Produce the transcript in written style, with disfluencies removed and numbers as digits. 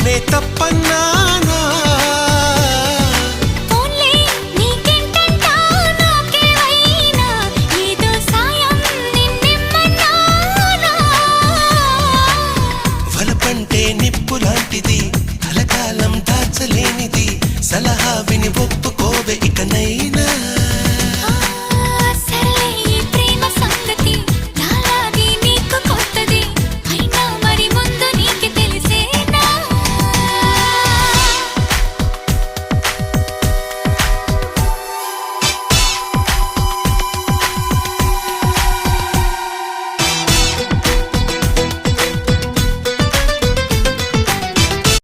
నేనే తప్పన్నానా వలపంటే నిప్పు లాంటిది కలకాలం దాచలేనిది సలహా విని ఒప్పుకోవే ఇక